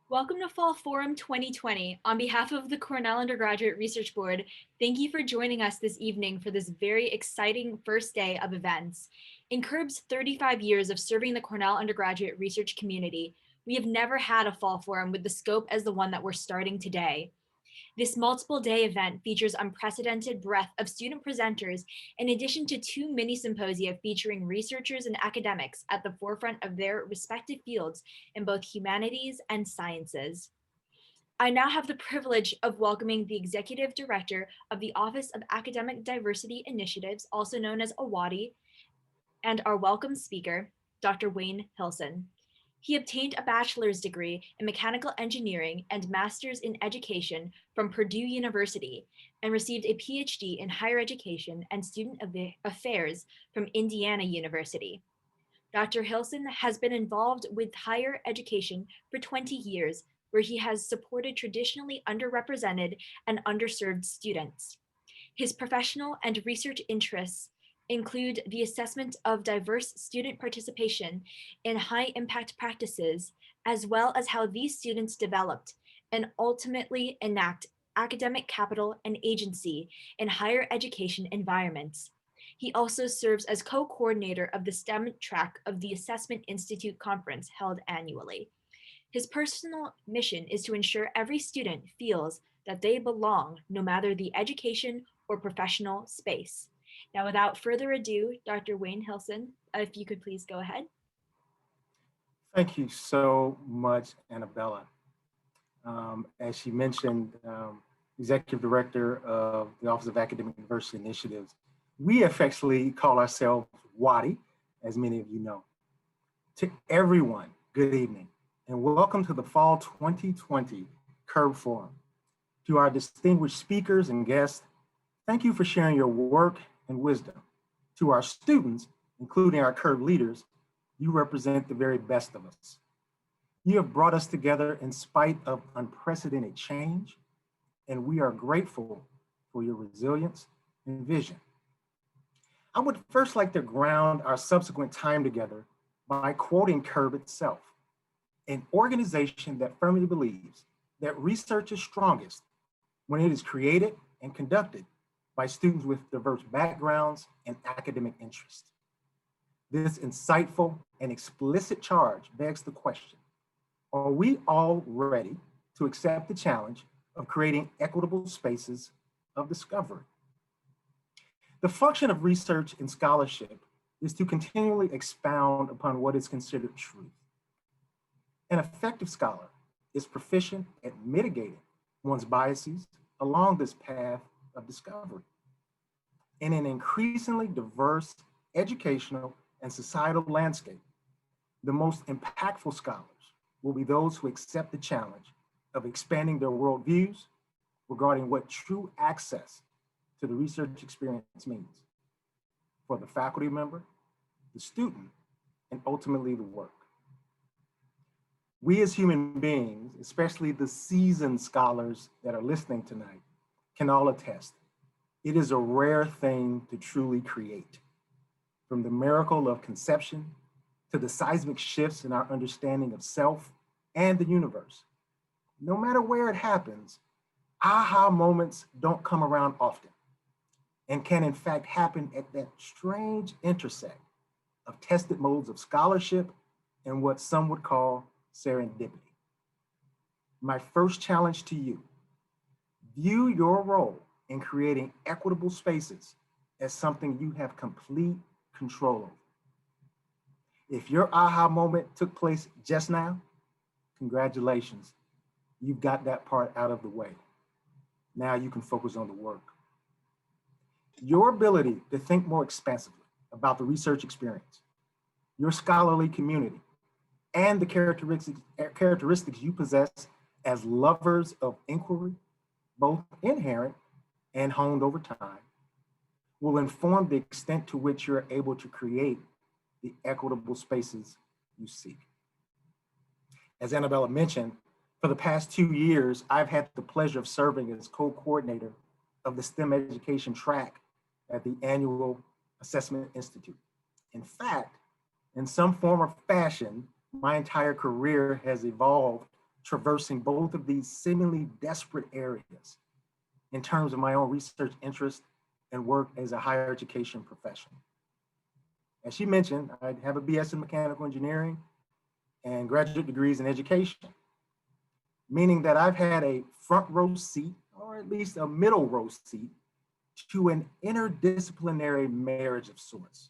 Welcome to Fall Forum 2020. On behalf of the Cornell Undergraduate Research Board, thank you for joining us this evening for this very exciting first day of events. In CURB's 35 years of serving the Cornell undergraduate research community, we have never had a Fall Forum with the scope as the one that we're starting today. This multiple day event features unprecedented breadth of student presenters in addition to 2 mini symposia featuring researchers and academics at the forefront of their respective fields in both humanities and sciences. I now have the privilege of welcoming the Executive Director of the Office of Academic Diversity Initiatives, also known as OADI, and our welcome speaker, Dr. Wayne Hilson. He obtained a bachelor's degree in mechanical engineering and master's in education from Purdue University and received a PhD in higher education and student affairs from Indiana University. Dr. Hilson has been involved with higher education for 20 years, where he has supported traditionally underrepresented and underserved students. His professional and research interests include the assessment of diverse student participation in high impact practices, as well as how these students developed and ultimately enact academic capital and agency in higher education environments. He also serves as co-coordinator of the STEM track of the Assessment Institute conference held annually. His personal mission is to ensure every student feels that they belong, no matter the education or professional space. Now, without further ado, Dr. Wayne Hilson, if you could please go ahead. Thank you so much, Annabella. As she mentioned, Executive Director of the Office of Academic Diversity Initiatives, we affectionately call ourselves OADI, as many of you know. To everyone, good evening, and welcome to the Fall 2020 CURB Forum. To our distinguished speakers and guests, thank you for sharing your work and wisdom. To our students, including our CURB leaders, you represent the very best of us. You have brought us together in spite of unprecedented change, and we are grateful for your resilience and vision. I would first like to ground our subsequent time together by quoting CURB itself, an organization that firmly believes that research is strongest when it is created and conducted by students with diverse backgrounds and academic interests. This insightful and explicit charge begs the question, are we all ready to accept the challenge of creating equitable spaces of discovery? The function of research and scholarship is to continually expound upon what is considered truth. An effective scholar is proficient at mitigating one's biases along this path of discovery. In an increasingly diverse educational and societal landscape, the most impactful scholars will be those who accept the challenge of expanding their worldviews regarding what true access to the research experience means for the faculty member, the student, and ultimately the work. We as human beings, especially the seasoned scholars that are listening tonight, can all attest. It is a rare thing to truly create. From the miracle of conception to the seismic shifts in our understanding of self and the universe. No matter where it happens, aha moments don't come around often and can in fact happen at that strange intersect of tested modes of scholarship and what some would call serendipity. My first challenge to you, view your role in creating equitable spaces as something you have complete control over. If your aha moment took place just now, congratulations, you've got that part out of the way. Now you can focus on the work. Your ability to think more expansively about the research experience, your scholarly community, and the characteristics you possess as lovers of inquiry, both inherent and honed over time, will inform the extent to which you're able to create the equitable spaces you seek. As Annabella mentioned, for the past 2 years, I've had the pleasure of serving as co-coordinator of the STEM education track at the annual Assessment Institute. In fact, in some form or fashion, my entire career has evolved traversing both of these seemingly desperate areas in terms of my own research interest and work as a higher education professional. As she mentioned, I have a BS in mechanical engineering and graduate degrees in education, meaning that I've had a front row seat, or at least a middle row seat, to an interdisciplinary marriage of sorts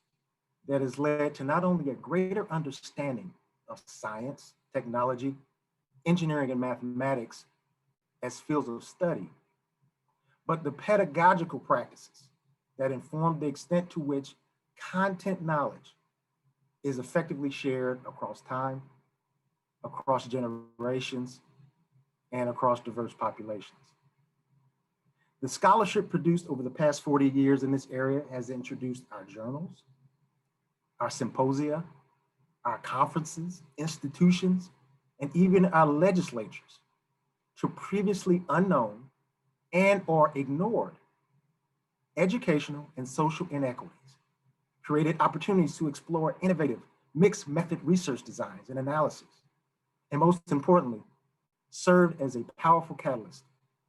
that has led to not only a greater understanding of science, technology, engineering, and mathematics as fields of study, but the pedagogical practices that inform the extent to which content knowledge is effectively shared across time, across generations, and across diverse populations. The scholarship produced over the past 40 years in this area has introduced our journals, our symposia, our conferences, institutions, and even our legislatures to previously unknown and or ignored educational and social inequities, created opportunities to explore innovative mixed method research designs and analysis, and most importantly, served as a powerful catalyst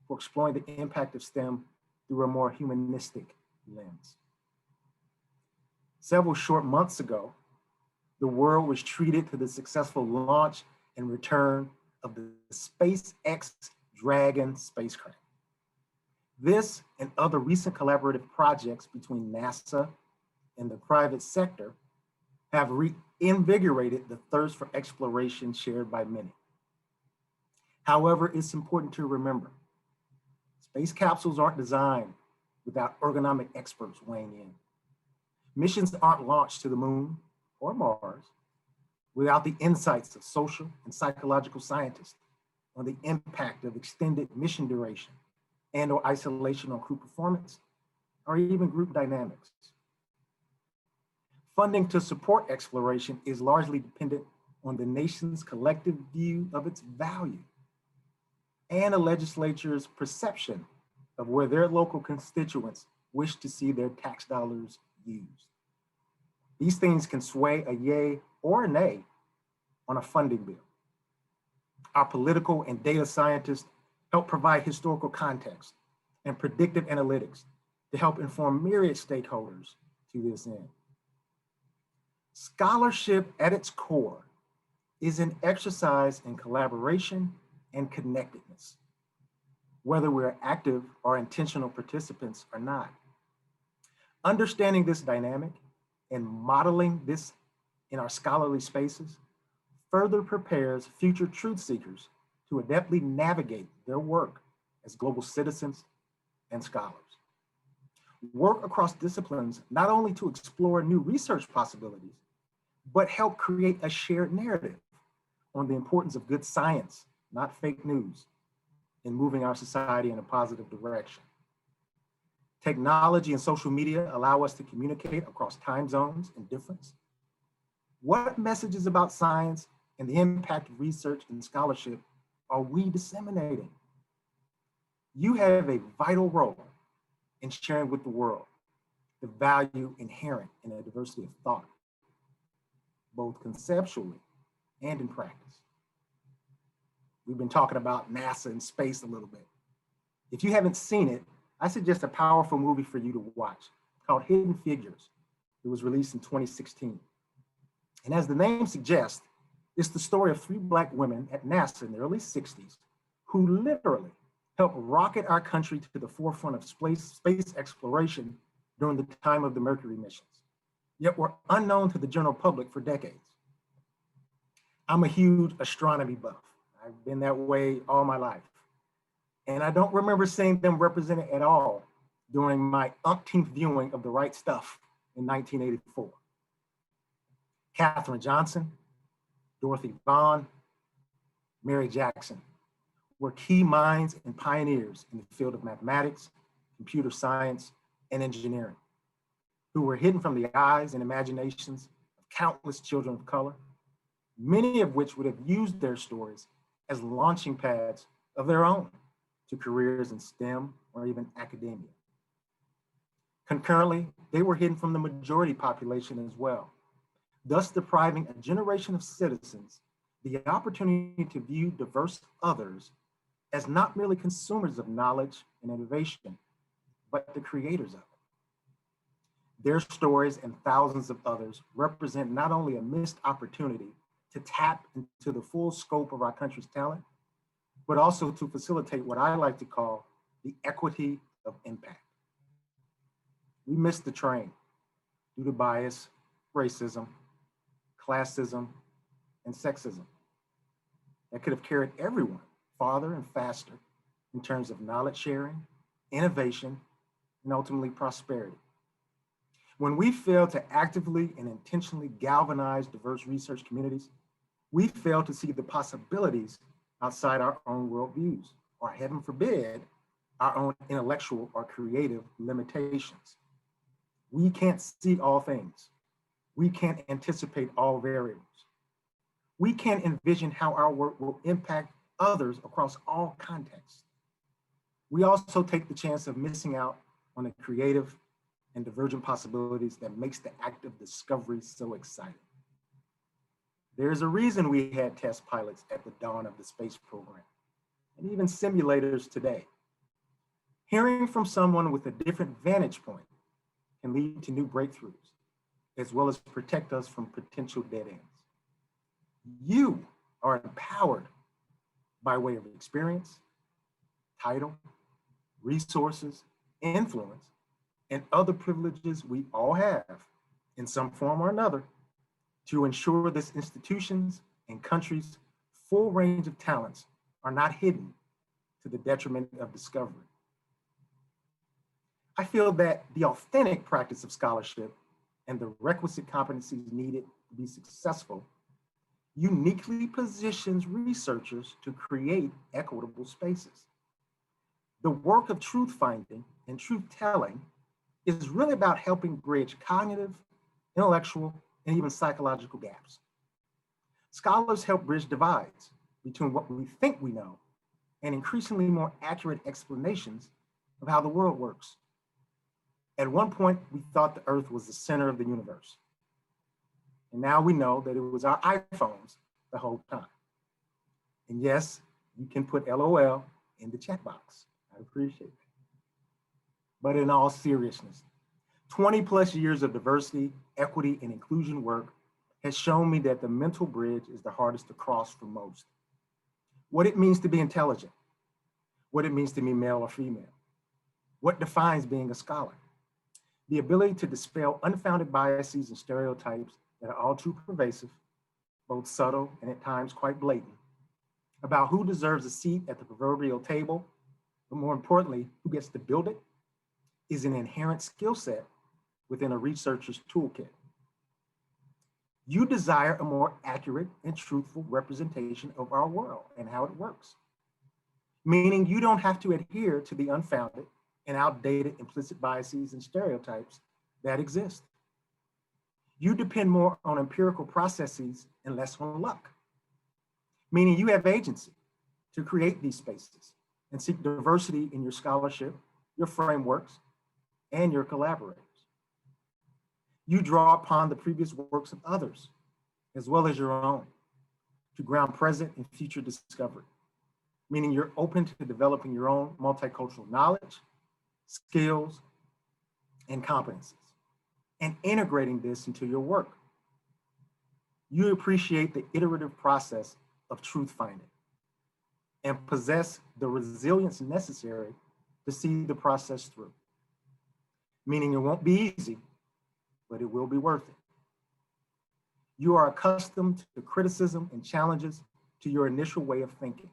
for exploring the impact of STEM through a more humanistic lens. Several short months ago, the world was treated to the successful launch and return of the SpaceX Dragon spacecraft. This and other recent collaborative projects between NASA and the private sector have reinvigorated the thirst for exploration shared by many. However, it's important to remember, space capsules aren't designed without ergonomic experts weighing in. Missions aren't launched to the moon or Mars without the insights of social and psychological scientists on the impact of extended mission duration and or isolation on crew performance, or even group dynamics. Funding to support exploration is largely dependent on the nation's collective view of its value and a legislature's perception of where their local constituents wish to see their tax dollars used. These things can sway a yay or a nay on a funding bill. Our political and data scientists help provide historical context and predictive analytics to help inform myriad stakeholders to this end. Scholarship at its core is an exercise in collaboration and connectedness, whether we're active or intentional participants or not. Understanding this dynamic and modeling this in our scholarly spaces further prepares future truth seekers to adeptly navigate their work as global citizens and scholars. Work across disciplines not only to explore new research possibilities, but help create a shared narrative on the importance of good science, not fake news, in moving our society in a positive direction. Technology and social media allow us to communicate across time zones and difference. What messages about science and the impact of research and scholarship are we disseminating? You have a vital role in sharing with the world the value inherent in a diversity of thought, both conceptually and in practice. We've been talking about NASA and space a little bit. If you haven't seen it, I suggest a powerful movie for you to watch called Hidden Figures. It was released in 2016. And as the name suggests, it's the story of 3 Black women at NASA in the early 60s who literally helped rocket our country to the forefront of space exploration during the time of the Mercury missions, yet were unknown to the general public for decades. I'm a huge astronomy buff. I've been that way all my life. And I don't remember seeing them represented at all during my umpteenth viewing of The Right Stuff in 1984. Katherine Johnson, Dorothy Vaughan, Mary Jackson were key minds and pioneers in the field of mathematics, computer science, and engineering, who were hidden from the eyes and imaginations of countless children of color, many of which would have used their stories as launching pads of their own to careers in STEM or even academia. Concurrently, they were hidden from the majority population as well, thus depriving a generation of citizens the opportunity to view diverse others as not merely consumers of knowledge and innovation, but the creators of it. Their stories and thousands of others represent not only a missed opportunity to tap into the full scope of our country's talent, but also to facilitate what I like to call the equity of impact. We missed the train due to bias, racism, classism, and sexism that could have carried everyone farther and faster in terms of knowledge sharing, innovation, and ultimately prosperity. When we fail to actively and intentionally galvanize diverse research communities, we fail to see the possibilities outside our own worldviews, or heaven forbid, our own intellectual or creative limitations. We can't see all things. We can't anticipate all variables. We can't envision how our work will impact others across all contexts. We also take the chance of missing out on the creative and divergent possibilities that makes the act of discovery so exciting. There's a reason we had test pilots at the dawn of the space program, and even simulators today. Hearing from someone with a different vantage point can lead to new breakthroughs, as well as protect us from potential dead ends. You are empowered by way of experience, title, resources, influence, and other privileges we all have in some form or another to ensure this institution's and country's full range of talents are not hidden to the detriment of discovery. I feel that the authentic practice of scholarship and the requisite competencies needed to be successful uniquely positions researchers to create equitable spaces. The work of truth finding and truth telling is really about helping bridge cognitive, intellectual, and even psychological gaps. Scholars help bridge divides between what we think we know and increasingly more accurate explanations of how the world works. At one point, we thought the Earth was the center of the universe. And now we know that it was our iPhones the whole time. And yes, you can put LOL in the chat box. I appreciate that. But in all seriousness, 20 plus years of diversity, equity, and inclusion work has shown me that the mental bridge is the hardest to cross for most. What it means to be intelligent, what it means to be male or female, what defines being a scholar, the ability to dispel unfounded biases and stereotypes that are all too pervasive, both subtle and at times quite blatant, about who deserves a seat at the proverbial table, but more importantly, who gets to build it, is an inherent skill set within a researcher's toolkit. You desire a more accurate and truthful representation of our world and how it works, meaning you don't have to adhere to the unfounded and outdated implicit biases and stereotypes that exist. You depend more on empirical processes and less on luck, meaning you have agency to create these spaces and seek diversity in your scholarship, your frameworks, and your collaborators. You draw upon the previous works of others, as well as your own, to ground present and future discovery, meaning you're open to developing your own multicultural knowledge, skills, and competencies, and integrating this into your work. You appreciate the iterative process of truth finding and possess the resilience necessary to see the process through, meaning it won't be easy, but it will be worth it. You are accustomed to criticism and challenges to your initial way of thinking,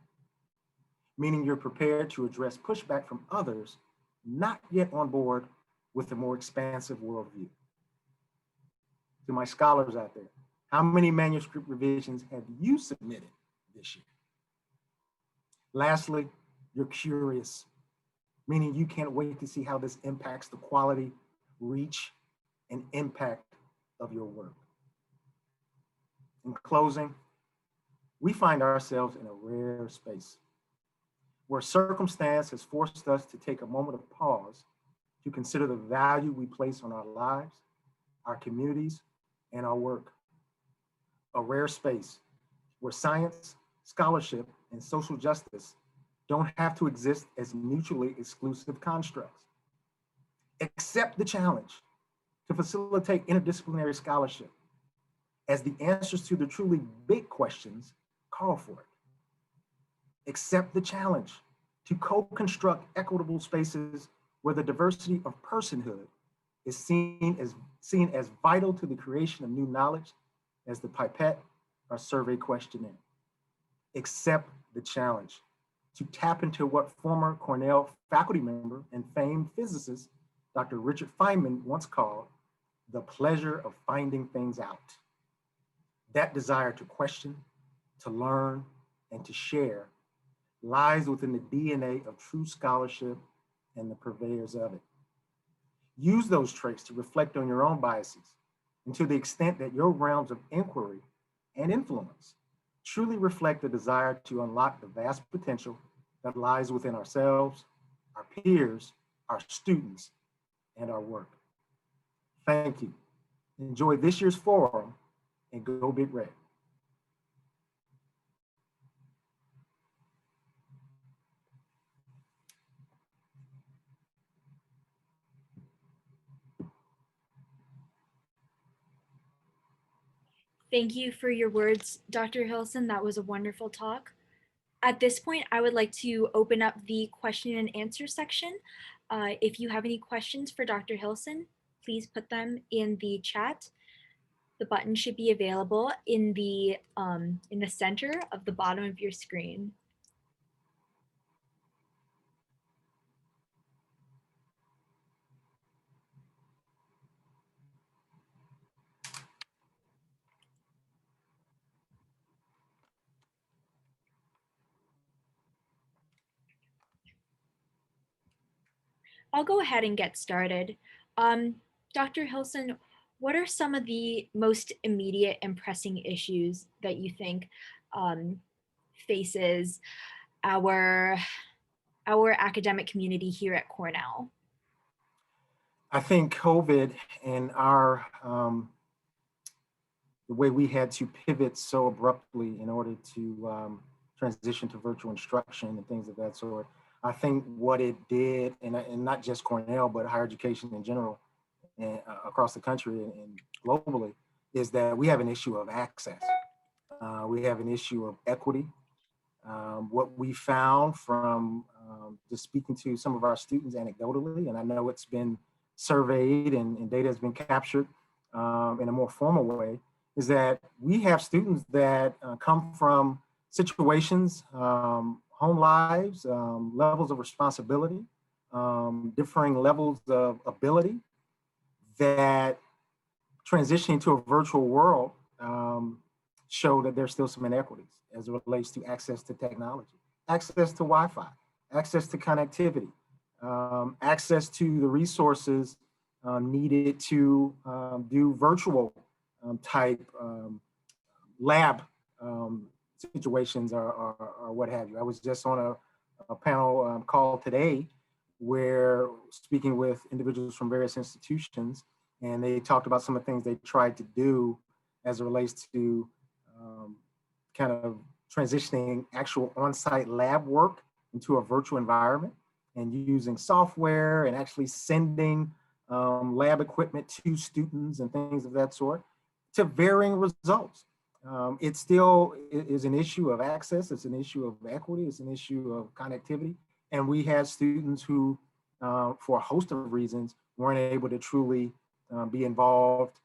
meaning you're prepared to address pushback from others not yet on board with a more expansive worldview. To my scholars out there, how many manuscript revisions have you submitted this year? Lastly, you're curious, meaning you can't wait to see how this impacts the quality, reach, and impact of your work. In closing, we find ourselves in a rare space where circumstance has forced us to take a moment of pause to consider the value we place on our lives, our communities, and our work. A rare space where science, scholarship, and social justice don't have to exist as mutually exclusive constructs. Accept the challenge to facilitate interdisciplinary scholarship as the answers to the truly big questions call for it. Accept the challenge to co-construct equitable spaces where the diversity of personhood is seen as vital to the creation of new knowledge as the pipette or survey questionnaire. Accept the challenge to tap into what former Cornell faculty member and famed physicist, Dr. Richard Feynman once called the pleasure of finding things out. That desire to question, to learn, and to share lies within the DNA of true scholarship and the purveyors of it. Use those traits to reflect on your own biases, and to the extent that your realms of inquiry and influence truly reflect the desire to unlock the vast potential that lies within ourselves, our peers, our students, and our work. Thank you. Enjoy this year's forum and go Big Red. Thank you for your words, Dr. Hilson. That was a wonderful talk. At this point, I would like to open up the question and answer section. If you have any questions for Dr. Hilson, please put them in the chat. The button should be available in the center of the bottom of your screen. I'll go ahead and get started. Dr. Hilson, what are some of the most immediate and pressing issues that you think faces our academic community here at Cornell? I think COVID and the way we had to pivot so abruptly in order to transition to virtual instruction and things of that sort. I think what it did, and not just Cornell, but higher education in general, and across the country and globally, is that we have an issue of access. We have an issue of equity. What we found from just speaking to some of our students anecdotally, and I know it's been surveyed and data has been captured in a more formal way, is that we have students that come from situations, home lives, levels of responsibility, differing levels of ability, that transitioning to a virtual world show that there's still some inequities as it relates to access to technology, access to Wi-Fi, access to connectivity, access to the resources needed to do virtual type lab situations or what have you. I was just on a panel call today where speaking with individuals from various institutions, and they talked about some of the things they tried to do as it relates to kind of transitioning actual on-site lab work into a virtual environment and using software and actually sending lab equipment to students and things of that sort to varying results. It still is an issue of access, it's an issue of equity, it's an issue of connectivity. And we had students who, for a host of reasons, weren't able to truly be involved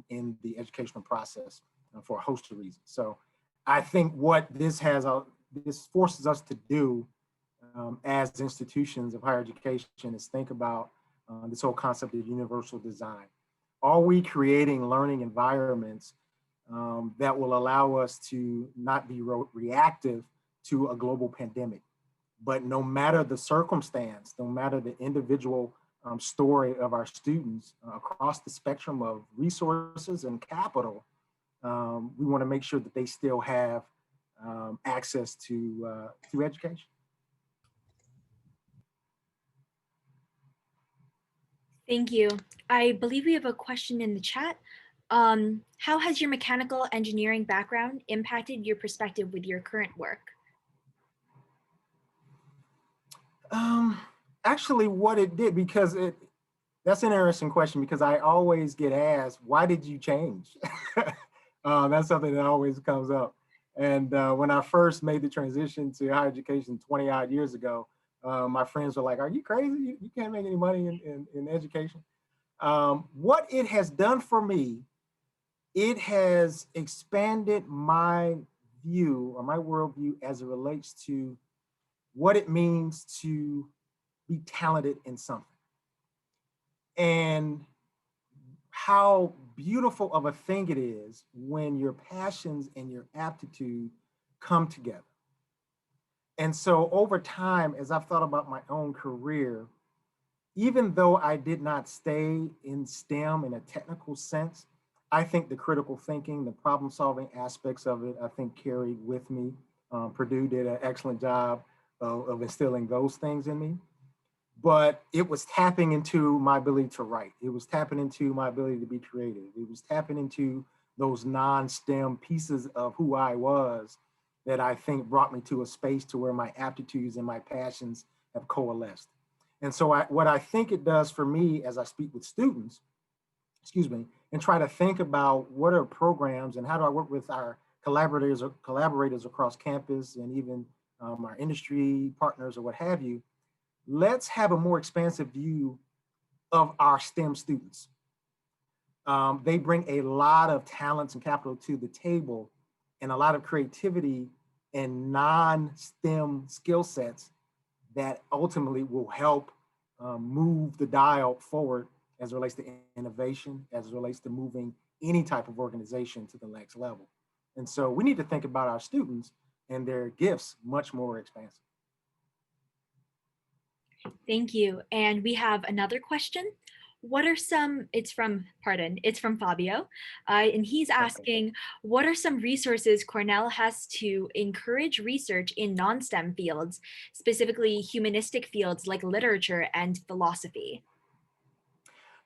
in the educational process for a host of reasons. So I think what this forces us to do as institutions of higher education is think about this whole concept of universal design. Are we creating learning environments that will allow us to not be reactive to a global pandemic? But no matter the circumstance, no matter the individual story of our students across the spectrum of resources and capital, we want to make sure that they still have access to education. Thank you. I believe we have a question in the chat. How has your mechanical engineering background impacted your perspective with your current work? Um, Actually, what it did, because that's an interesting question, because I always get asked, why did you change? That's something that always comes up. And when I first made the transition to higher education 20 odd years ago, my friends were like, are you crazy? You can't make any money in education. What it has done for me, it has expanded my view or my worldview as it relates to what it means to be talented in something, and how beautiful of a thing it is when your passions and your aptitude come together. And so over time, as I've thought about my own career, even though I did not stay in STEM in a technical sense, I think the critical thinking, the problem solving aspects of it, I think carried with me. Purdue did an excellent job of instilling those things in me. But it was tapping into my ability to write. It was tapping into my ability to be creative. It was tapping into those non-STEM pieces of who I was that I think brought me to a space to where my aptitudes and my passions have coalesced. And so what I think it does for me as I speak with students, excuse me, and try to think about what are programs and how do I work with our collaborators across campus and even our industry partners or what have you. Let's have a more expansive view of our STEM students. They bring a lot of talents and capital to the table and a lot of creativity and non-STEM skill sets that ultimately will help move the dial forward as it relates to innovation, as it relates to moving any type of organization to the next level. And so we need to think about our students and their gifts much more expansive. Thank you. And we have another question. What are some, it's from Fabio, and he's Okay. asking, what are some resources Cornell has to encourage research in non-STEM fields, specifically humanistic fields like literature and philosophy?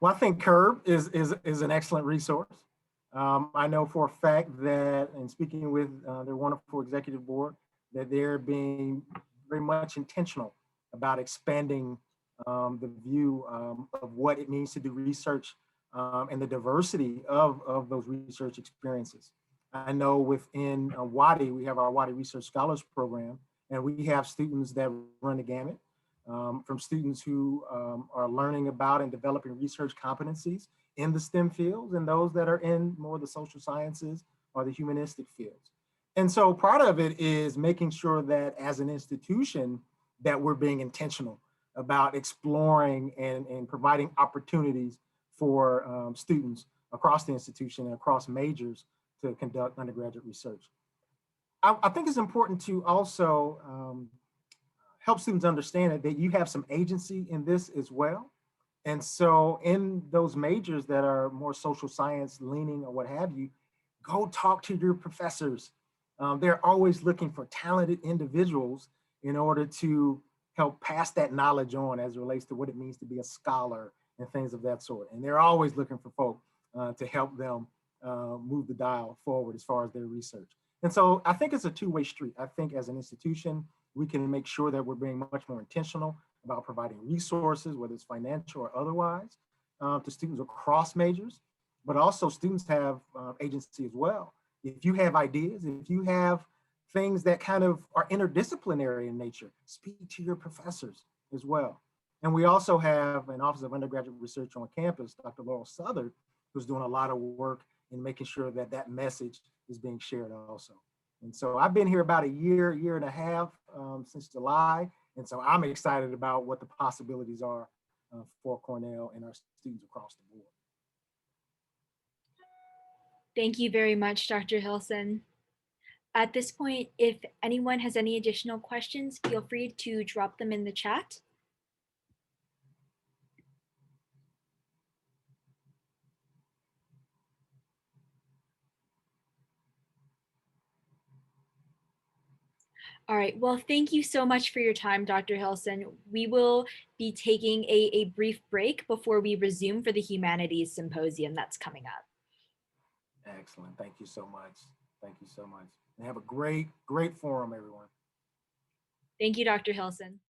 Well, I think Curb is an excellent resource. I know for a fact that, in speaking with their wonderful executive board, that they're being very much intentional about expanding the view of what it means to do research and the diversity of those research experiences. I know within OADI, we have our OADI Research Scholars Program, and we have students that run the gamut from students who are learning about and developing research competencies in the STEM fields and those that are in more the social sciences or the humanistic fields. And so part of it is making sure that as an institution that we're being intentional about exploring and providing opportunities for students across the institution and across majors to conduct undergraduate research. I think it's important to also help students understand that you have some agency in this as well. And so in those majors that are more social science leaning or what have you, go talk to your professors. They're always looking for talented individuals in order to help pass that knowledge on as it relates to what it means to be a scholar and things of that sort. And they're always looking for folk to help them move the dial forward as far as their research. And so I think it's a two-way street. I think as an institution, we can make sure that we're being much more intentional about providing resources, whether it's financial or otherwise, to students across majors, but also students have agency as well. If you have ideas, if you have things that kind of are interdisciplinary in nature, speak to your professors as well. And we also have an Office of Undergraduate Research on campus, Dr. Laurel Southard, who's doing a lot of work in making sure that that message is being shared also. And so I've been here about a year and a half since July. And so I'm excited about what the possibilities are for Cornell and our students across the board. Thank you very much, Dr. Hilson. At this point, if anyone has any additional questions, feel free to drop them in the chat. All right, well, thank you so much for your time, Dr. Hilson. We will be taking a brief break before we resume for the Humanities Symposium that's coming up. Excellent. Thank you so much. Thank you so much. And have a great, great forum, everyone. Thank you, Dr. Hilson.